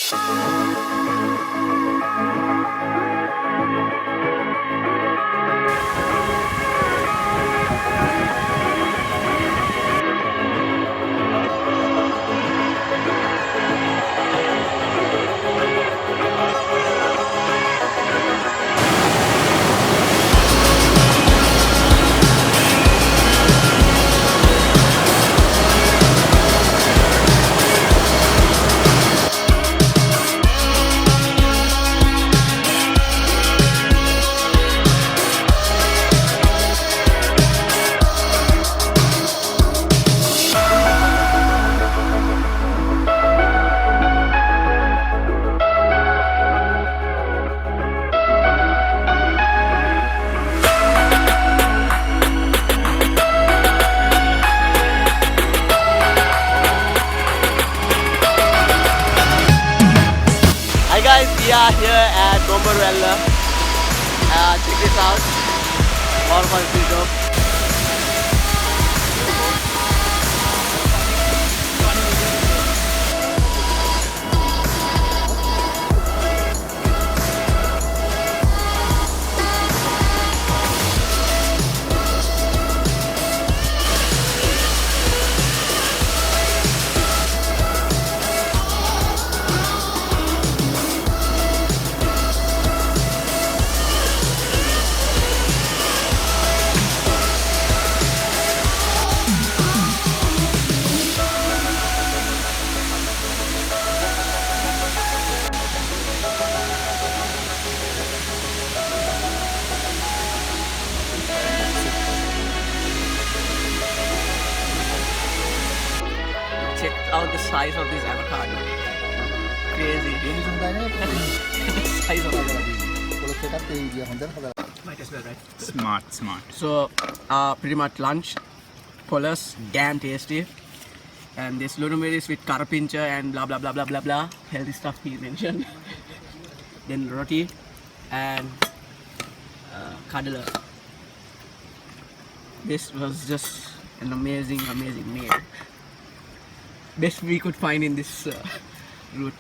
Hi guys, we are here at Bomburu Ella. Check this out. Waterfall is pretty dope. Check out the size of this avocado. Crazy. Size of avocado. Might as well, right? Smart. So, pretty much lunch. Polos, damn tasty. And this lunumeris with karapincha and blah blah blah blah blah blah. Healthy stuff he mentioned. Then roti and kadala. This was just an amazing meal. Best we could find in this route.